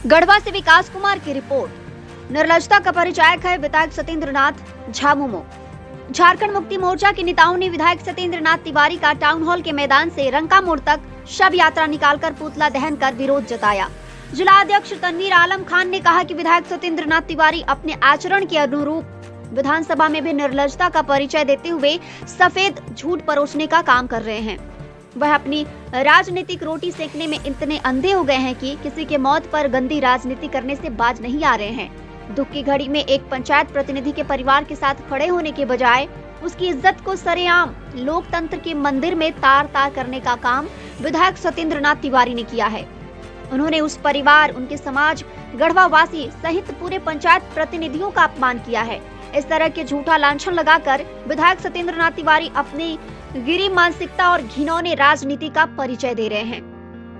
गढ़वा से विकास कुमार की रिपोर्ट। निर्लजता का परिचायक है विधायक सत्येंद्र नाथ झामुमो। झारखंड मुक्ति मोर्चा के नेताओं ने विधायक सत्येंद्र नाथ तिवारी का टाउन हॉल के मैदान से रंका मोड़ तक शव यात्रा निकालकर पुतला दहन कर विरोध जताया। जिला अध्यक्ष तनवीर आलम खान ने कहा कि विधायक सत्येंद्र नाथ तिवारी अपने आचरण के अनुरूप विधानसभा में भी निर्लजता का परिचय देते हुए सफेद झूठ परोसने का काम कर रहे हैं। वह अपनी राजनीतिक रोटी सेकने में इतने अंधे हो गए हैं कि किसी के मौत पर गंदी राजनीति करने से बाज नहीं आ रहे हैं। दुख की घड़ी में एक पंचायत प्रतिनिधि के परिवार के साथ खड़े होने के बजाय उसकी इज्जत को सरेआम लोकतंत्र के मंदिर में तार तार करने का काम विधायक सत्येंद्र नाथ तिवारी ने किया है। उन्होंने उस परिवार, उनके समाज, गढ़वा वासी सहित पूरे पंचायत प्रतिनिधियों का अपमान किया है। इस तरह के झूठा लांछन लगाकर विधायक सत्येंद्र नाथ तिवारी अपनी गिरी मानसिकता और घिनौने राजनीति का परिचय दे रहे हैं।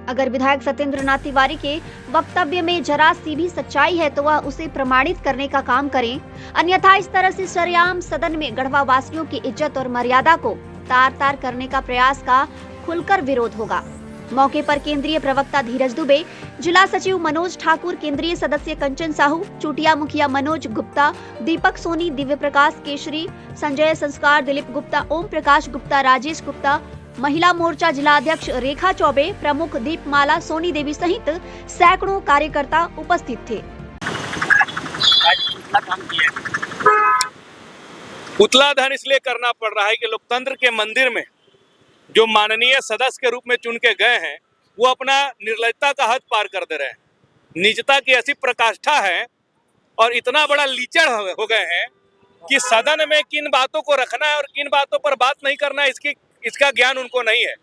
अगर विधायक सत्येंद्र नाथ तिवारी के वक्तव्य में जरा सी भी सच्चाई है तो वह उसे प्रमाणित करने का काम करें, अन्यथा इस तरह से सरेआम सदन में गढ़वा वासियों की इज्जत और मर्यादा को तार तार करने का प्रयास का खुलकर विरोध होगा। मौके पर केंद्रीय प्रवक्ता धीरज दुबे, जिला सचिव मनोज ठाकुर, केंद्रीय सदस्य कंचन साहू, चुटिया मुखिया मनोज गुप्ता, दीपक सोनी, दिव्य प्रकाश केशरी, संजय संस्कार, दिलीप गुप्ता, ओम प्रकाश गुप्ता, राजेश गुप्ता, महिला मोर्चा जिला अध्यक्ष रेखा चौबे, प्रमुख दीपमाला सोनी देवी सहित सैकड़ों कार्यकर्ता उपस्थित थे। पुतला दहन इसलिए करना पड़ रहा है कि लोकतंत्र के मंदिर में जो माननीय सदस्य के रूप में चुन के गए हैं वो अपना निर्लजता का हद पार कर दे रहे हैं। निजता की ऐसी प्रकाष्ठा है और इतना बड़ा लीचड़ हो गए हैं कि सदन में किन बातों को रखना है और किन बातों पर बात नहीं करना है इसका ज्ञान उनको नहीं है।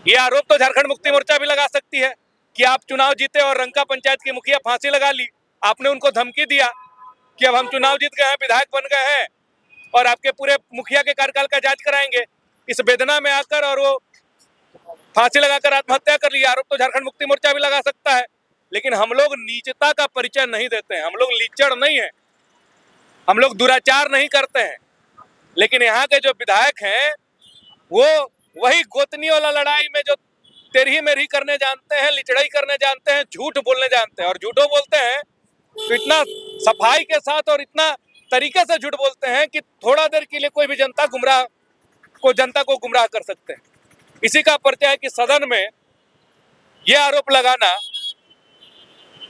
ये आरोप तो झारखंड मुक्ति मोर्चा भी लगा सकती है कि आप चुनाव जीते और रंका पंचायत की मुखिया फांसी लगा ली। आपने उनको धमकी दिया कि अब हम चुनाव जीत गए हैं, विधायक बन गए हैं और आपके पूरे मुखिया के कार्यकाल का जांच कराएंगे। इस वेदना में आकर और वो फांसी लगाकर आत्महत्या कर लिया। आरोप तो झारखंड मुक्ति मोर्चा भी लगा सकता है, लेकिन हम लोग नीचता का परिचय नहीं देते हैं। हम लोग लीचड़ नहीं है, हम लोग दुराचार नहीं करते हैं। लेकिन यहाँ के जो विधायक हैं वो वही गोतनी वाला लड़ाई में जो तेरही मेरही करने जानते हैं, लिचड़ाई करने जानते हैं, झूठ बोलने जानते हैं। और झूठो बोलते हैं तो इतना सफाई के साथ और इतना तरीके से झूठ बोलते हैं कि थोड़ा देर के लिए कोई भी जनता को गुमराह कर सकते हैं। इसी का परिचय है कि सदन में यह आरोप लगाना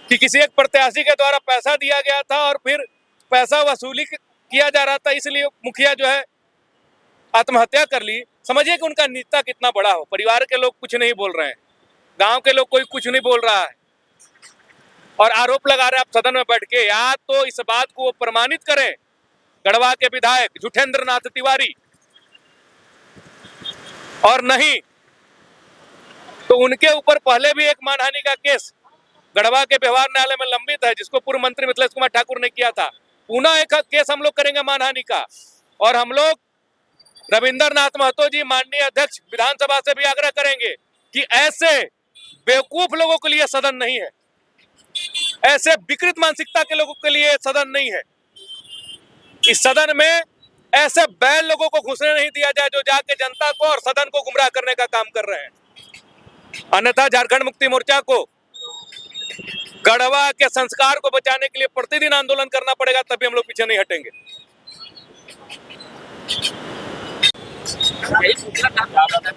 कि किसी एक प्रत्याशी के द्वारा पैसा दिया गया था और फिर पैसा वसूली किया जा रहा था, इसलिए मुखिया जो है आत्महत्या कर ली। समझिए कि उनका निजता कितना बड़ा हो। परिवार के लोग कुछ नहीं बोल रहे हैं, गांव के लोग कोई कुछ नहीं बोल रहा है और आरोप लगा रहे हैं आप सदन में बैठ के। या तो इस बात को प्रमाणित करें गढ़वा के विधायक झूठेंद्र नाथ तिवारी, और नहीं तो उनके ऊपर पहले भी एक मानहानि का केस गढ़वा के व्यवहार न्यायालय में लंबित है, जिसको पूर्व मंत्री मिथिलेश कुमार ठाकुर ने किया था। पुनः एक केस हम लोग करेंगे मानहानि का। और हम लोग रविंद्र नाथ महतो जी, माननीय अध्यक्ष विधानसभा से भी आग्रह करेंगे कि ऐसे बेवकूफ लोगों के लिए सदन नहीं है, ऐसे विकृत मानसिकता के लोगों के लिए सदन नहीं है। इस सदन में ऐसे बैल लोगों को घुसने नहीं दिया जाए जो जाके जनता को और सदन को गुमराह करने का काम कर रहे हैं। अन्यथा झारखंड मुक्ति मोर्चा को गढ़वा के संस्कार को बचाने के लिए प्रतिदिन आंदोलन करना पड़ेगा, तभी हम लोग पीछे नहीं हटेंगे।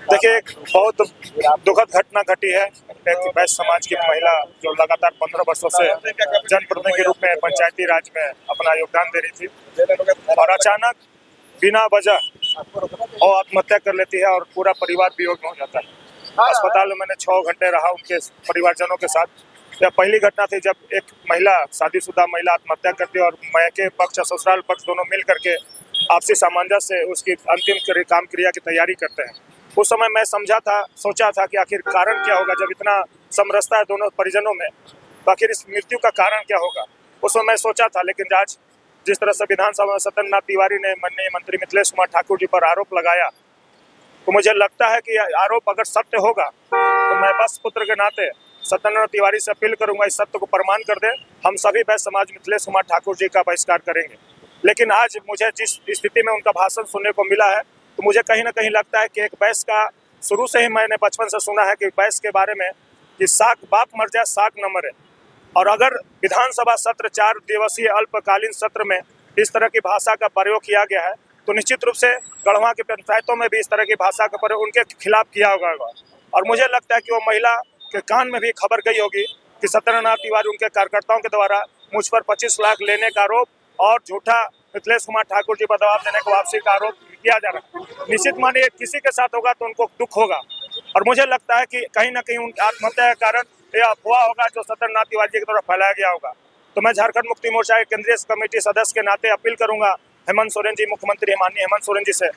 देखिए, एक बहुत दुखद घटना घटी है। एक वैश्य समाज की महिला जो लगातार 15 वर्षों से जनप्रतिनिधि के रूप में पंचायती राज में अपना योगदान दे रही थी और अचानक बिना वजह वो आत्महत्या कर लेती है और पूरा परिवार वियोग में हो जाता है। अस्पताल में मैंने 6 घंटे रहा उनके परिवारजनों के साथ। यह पहली घटना थी जब एक महिला, शादीशुदा महिला आत्महत्या करती है और मायके पक्ष और ससुराल पक्ष दोनों मिल करके आपसी सामंजस्य से उसकी अंतिम काम क्रिया की तैयारी करते हैं। उस समय मैं सोचा था कि आखिर कारण क्या होगा, जब इतना समरसता है दोनों परिजनों में, तो आखिर इस मृत्यु का कारण क्या होगा। उस समय मैं सोचा था, लेकिन आज जिस तरह से विधानसभा में सत्येंद्र नाथ तिवारी ने माननीय मंत्री मिथिलेश कुमार ठाकुर जी पर आरोप लगाया, तो मुझे लगता है कि आरोप अगर सत्य होगा तो मैं बस पुत्र के नाते सत्येंद्र नाथ तिवारी से अपील करूंगा इस सत्य को प्रमाण कर दे। हम सभी वैश्य समाज मिथिलेश कुमार ठाकुर जी का बहिष्कार करेंगे। लेकिन आज मुझे जिस स्थिति में उनका भाषण सुनने को मिला है, तो मुझे कहीं ना कहीं लगता है कि एक वैश्य का, शुरू से ही मैंने बचपन से सुना है कि वैश्य के बारे में कि साग बाप मर जाए साग न मरे। और अगर विधानसभा सत्र 4 दिवसीय अल्पकालीन सत्र में इस तरह की भाषा का प्रयोग किया गया है तो निश्चित रूप से गढ़वा के पंचायतों में भी इस तरह की भाषा का प्रयोग उनके खिलाफ किया होगा। और मुझे लगता है कि वो महिला के कान में भी खबर गई होगी कि सत्येंद्रनाथ तिवारी उनके कार्यकर्ताओं के द्वारा मुझ पर 25 लाख लेने का आरोप और झूठा मिथिलेश कुमार ठाकुर जी पर दबाव देने का वापसी का आरोप किया जा रहा है। निश्चित मानिए किसी के साथ होगा तो उनको दुख होगा और मुझे लगता है कि कहीं ना कहीं उनकी आत्महत्या के कारण यह अफवाह होगा जो सत्येंद्रनाथ तिवारी जी की तरफ फैलाया गया होगा। तो मैं झारखंड मुक्ति मोर्चा के केंद्रीय कमेटी सदस्य के नाते अपील करूंगा हेमंत सोरेन जी, मुख्यमंत्री माननीय हेमंत सोरेन जी से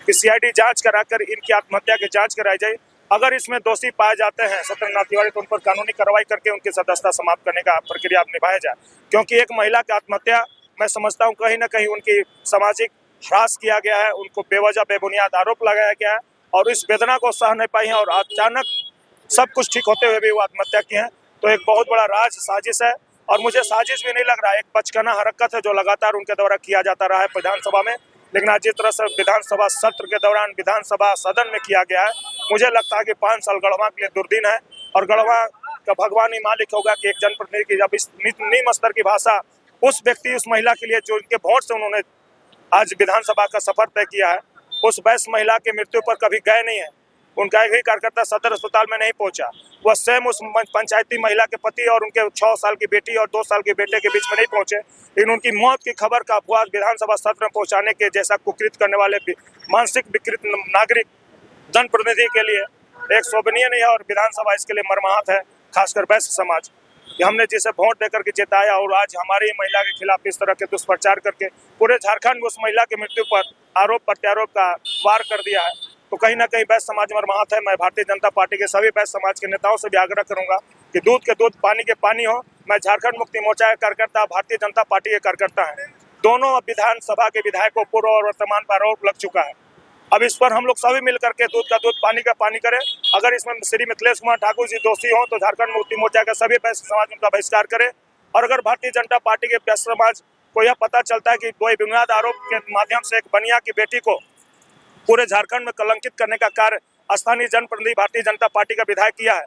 कि सीआईडी जांच कराकर इनकी आत्महत्या की जांच कराई जाए। अगर इसमें दोषी पाए जाते हैं सत्येंद्रनाथ तिवारी तो उन पर कानूनी कार्रवाई करके उनकी सदस्यता समाप्त करने का प्रक्रिया निभाया जाए, क्योंकि एक महिला की आत्महत्या मैं समझता हूँ कहीं ना कहीं उनकी सामाजिक ह्रास किया गया है, उनको बेवजह बेबुनियाद आरोप लगाया गया है और इस वेदना को सह नहीं पाई हैं और अचानक सब कुछ ठीक होते हुए भी वो आत्महत्या की हैं। तो एक बहुत बड़ा राज साजिश है और मुझे साजिश भी नहीं लग रहा है, एक बचकाना हरकत है जो लगातार उनके द्वारा किया जाता रहा है विधानसभा में। लेकिन आज जिस तरह से विधानसभा सत्र के दौरान विधानसभा सदन में किया गया है, मुझे लगता है कि 5 साल गढ़वा के लिए दुर्दिन है और गढ़वा का भगवान ही मालिक होगा कि एक जनप्रतिनिधि की जब इस निम्न स्तर की भाषा उस व्यक्ति उस महिला के लिए जो उनके वोट से उन्होंने आज विधानसभा का सफर तय किया है, उस वैश्य महिला की मृत्यु पर कभी गए नहीं है। उनका एक भी कार्यकर्ता सदर अस्पताल में नहीं पहुंचा, वह स्वयं उस पंचायती महिला के पति और उनके 6 साल की बेटी और 2 साल के बेटे के बीच में नहीं पहुंचे। लेकिन उनकी मौत की खबर का अफवाह विधानसभा सत्र में पहुंचाने के जैसा कुकृत करने वाले मानसिक विकृत नागरिक जनप्रतिनिधि के लिए एक शोभनीय नहीं है और विधानसभा इसके लिए मर्माहत है, खासकर वैश्य समाज। हमने जिसे वोट देकर के जिताया और आज हमारी महिला के खिलाफ इस तरह के दुष्प्रचार करके पूरे झारखंड में उस महिला की मृत्यु पर आरोप प्रत्यारोप का वार कर दिया है, तो कहीं ना कहीं वैश्य समाज मर्माहत है। मैं भारतीय जनता पार्टी के सभी वैश्य समाज के नेताओं से भी आग्रह करूंगा कि दूध के दूध पानी के पानी हो। मैं झारखंड मुक्ति मोर्चा के कार्यकर्ता, भारतीय जनता पार्टी के कार्यकर्ता हैं, दोनों विधानसभा के विधायकों पूर्व और वर्तमान पर आरोप लग चुका है। अब इस पर हम लोग सभी मिलकर के दूध का दूध पानी का पानी करें। अगर इसमें श्री मिथिलेश कुमार ठाकुर जी दोषी हों तो झारखंड मुक्ति मोर्चा के सभी वैश्य समाज उनका बहिष्कार करे और अगर भारतीय जनता पार्टी के वैश्य समाज को यह पता चलता है कि कोई बुनियाद आरोप के माध्यम से एक बनिया की बेटी को पूरे झारखंड में कलंकित करने का कार्य स्थानीय जनप्रतिनिधि भारतीय जनता पार्टी का विधायक किया है,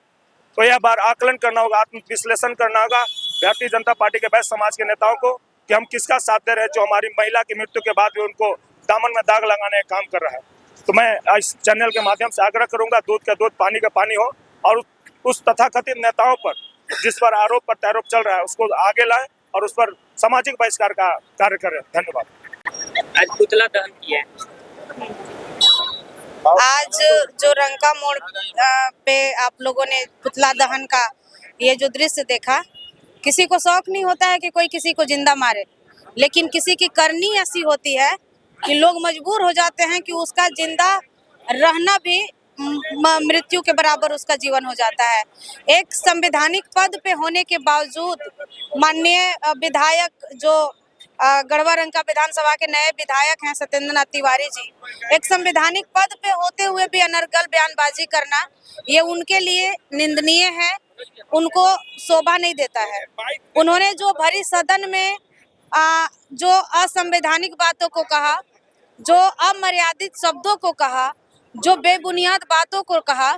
तो यह बार आकलन करना होगा, आत्मविश्लेषण करना होगा भारतीय जनता पार्टी के वैश्य समाज के नेताओं को कि हम किसका साथ दे रहे हैं जो हमारी महिला की मृत्यु के बाद भी उनको दामन में दाग लगाने का काम कर रहा है। तो मैं इस चैनल के माध्यम से आग्रह करूंगा दूध का दूध पानी का पानी हो और उस तथाकथित नेताओं पर जिस पर आरोप प्रत्यारोप चल रहा है उसको आगे लाएं और उस पर सामाजिक बहिष्कार का कार्य करें। धन्यवाद। आज पुतला दहन किया है। आज जो रंका मोड़ पे आप लोगों ने पुतला दहन का ये जो दृश्य देखा, किसी को शौक नहीं होता है कि कोई किसी को जिंदा मारे, लेकिन किसी की करनी ऐसी होती है कि लोग मजबूर हो जाते हैं कि उसका जिंदा रहना भी मृत्यु के बराबर उसका जीवन हो जाता है। एक संवैधानिक पद पे होने के बावजूद माननीय विधायक जो गढ़वा रंका विधानसभा के नए विधायक हैं सत्येंद्रनाथ तिवारी जी, एक संवैधानिक पद पे होते हुए भी अनर्गल बयानबाजी करना ये उनके लिए निंदनीय है, उनको शोभा नहीं देता है। उन्होंने जो भरी सदन में जो असंवैधानिक बातों को कहा, जो अमर्यादित शब्दों को कहा, जो बेबुनियाद बातों को कहा,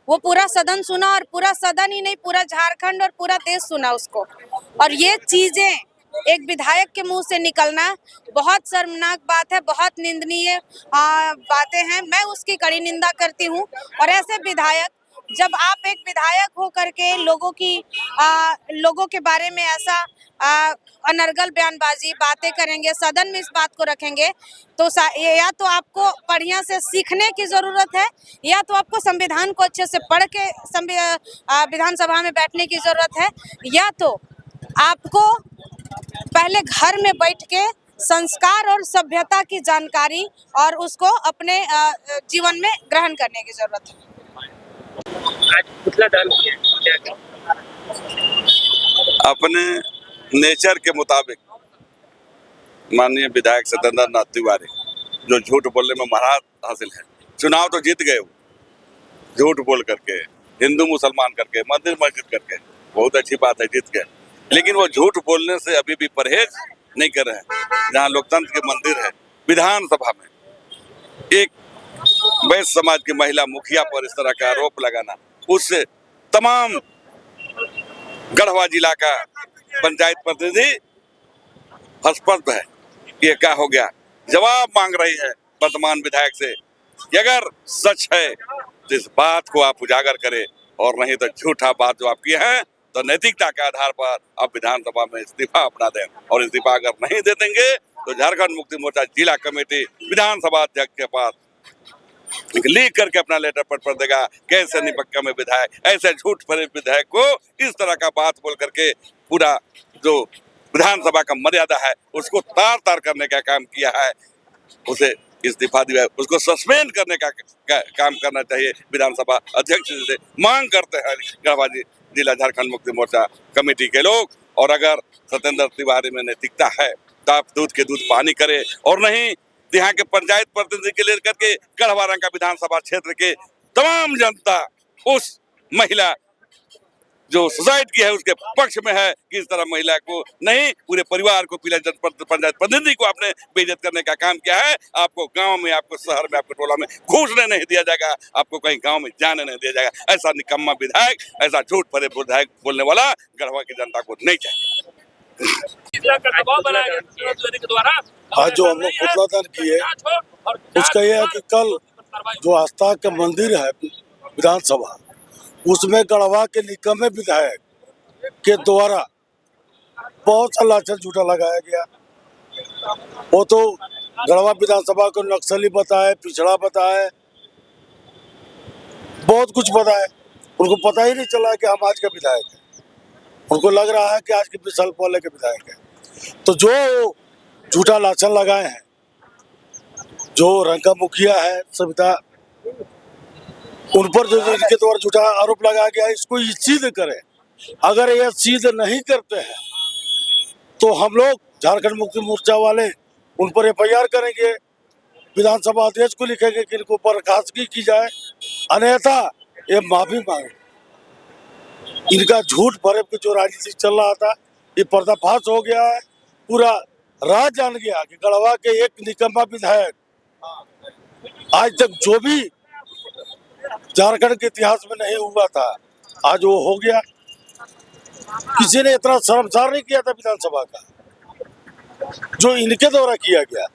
वो पूरा सदन सुना और पूरा सदन ही नहीं पूरा झारखंड और पूरा देश सुना उसको। और ये चीजें एक विधायक के मुंह से निकलना बहुत शर्मनाक बात है, बहुत निंदनीय बातें हैं। मैं उसकी कड़ी निंदा करती हूँ और ऐसे विधायक, जब आप एक विधायक हो करके लोगों के बारे में ऐसा अनर्गल बयानबाजी बातें करेंगे, सदन में इस बात को रखेंगे, तो या तो आपको बढ़िया से सीखने की जरूरत है या तो आपको संविधान को अच्छे से पढ़ के विधानसभा में बैठने की जरूरत है, या तो आपको पहले घर में बैठ के संस्कार और सभ्यता की जानकारी और उसको अपने जीवन में ग्रहण करने की जरूरत है। आज पुतला दहन किया है। अपने नेचर के मुताबिक माननीय विधायक सत्येंद्रनाथ तिवारी जो झूठ बोलने में महारत हासिल है, चुनाव तो जीत गए, वो झूठ बोल करके, हिंदू मुसलमान करके, मंदिर मस्जिद करके, बहुत अच्छी बात है, जीत गए। लेकिन वो झूठ बोलने से अभी भी परहेज नहीं कर रहे हैं। जहाँ लोकतंत्र के मंदिर है, विधानसभा में एक वैश्य समाज की महिला मुखिया पर इस तरह का आरोप लगाना, उससे तमाम गढ़वा जिला का पंचायत प्रतिनिधि हस्पष्ट है। ये क्या हो गया, जवाब मांग रही है वर्तमान विधायक से कि अगर सच है तो इस बात को आप उजागर करें, और नहीं तो झूठा बात जो आप किए हैं तो नैतिकता के आधार पर आप विधानसभा में इस्तीफा अपना दें, और इस्तीफा अगर नहीं दे देंगे तो झारखंड मुक्ति मोर्चा जिला कमेटी विधानसभा अध्यक्ष के पास लिख करके अपना लेटर पर देगा। कैसे निपक्का में विधायक ऐसे झूठ भरे विधायक को इस तरह का बात बोल करके पूरा जो विधानसभा का मर्यादा है उसको तार तार करने का काम किया है, उसे इस्तीफा दिया, उसको सस्पेंड करने का काम करना चाहिए विधानसभा अध्यक्ष से मांग करते हैं गढ़वा जिला झारखंड मुक्ति मोर्चा कमेटी के लोग। और अगर सत्येंद्र तिवारी में नैतिकता है तो आप दूध के दूध पानी करे, और नहीं यहाँ के पंचायत प्रतिनिधि के लेकर के गढ़वा रंका विधानसभा क्षेत्र के तमाम जनता उस महिला जो सुसाइड की है उसके पक्ष में है कि इस तरह महिला को नहीं, पूरे परिवार को, पीला जनपद पंचायत प्रतिनिधि को आपने बेइज्जत करने का काम किया है। आपको गांव में, आपको शहर में, आपको टोला में घुसने नहीं दिया जाएगा, आपको कहीं गांव में जाने नहीं दिया जाएगा। ऐसा निकम्मा विधायक, ऐसा झूठ भरे विधायक बोलने वाला गढ़वा की जनता को नहीं चाहिए। दबाव बनाया गया मुख्यमंत्री के द्वारा। आज जो हम लोग पुतला दान किए उसका यह है कि कल जो आस्था का मंदिर है विधानसभा, उसमें गढ़वा के निकम्मे विधायक के द्वारा बहुत सा लाछन झूठा लगाया गया। वो तो गढ़वा विधानसभा को नक्सली बताए, पिछड़ा बताए, बहुत कुछ बताए। उनको पता ही नहीं चला कि हम आज के विधायक हैं। उनको लग रहा है कि आज के 20 साल पहले के विधायक हैं। तो जो झूठा लाछन लगाए हैं, जो रंका मुखिया है सविता, उन पर जो इनके द्वारा झूठा आरोप लगाया गया है, इसको सिद्ध करें। अगर ये सिद्ध नहीं करते हैं तो हम लोग झारखंड मुक्ति मोर्चा वाले उन पर FIR करेंगे, विधानसभा अध्यक्ष को लिखेंगे कि इनको बर्खास्तगी की जाए, अन्यथा ये माफी मांगे। इनका झूठ भरे के जो राजनीति चल रहा था ये पर्दाफाश हो गया है। पूरा राज्य जान गया कि गढ़वा के एक निकम्मा विधायक आज तक जो भी झारखंड के इतिहास में नहीं हुआ था, आज वो हो गया। किसी ने इतना शर्मसार नहीं किया था विधानसभा का जो इनके द्वारा किया गया।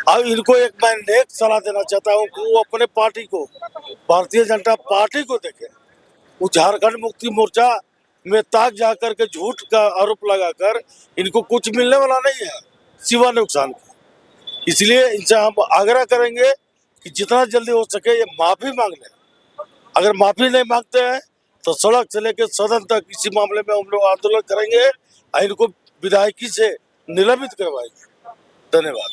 अब इनको एक मैं नेक सलाह देना चाहता हूँ कि वो अपने पार्टी को, भारतीय जनता पार्टी को देखे। वो झारखंड मुक्ति मोर्चा में ताक जा करके झूठ का आरोप लगाकर इनको कुछ मिलने वाला नहीं है सिवा नुकसान का। इसलिए इनसे हम आग्रह करेंगे कि जितना जल्दी हो सके ये माफी मांग लें। अगर माफी नहीं मांगते हैं तो सड़क से लेकर सदन तक इसी मामले में हम लोग आंदोलन करेंगे और इनको विधायकी से निलंबित करवाएंगे। धन्यवाद।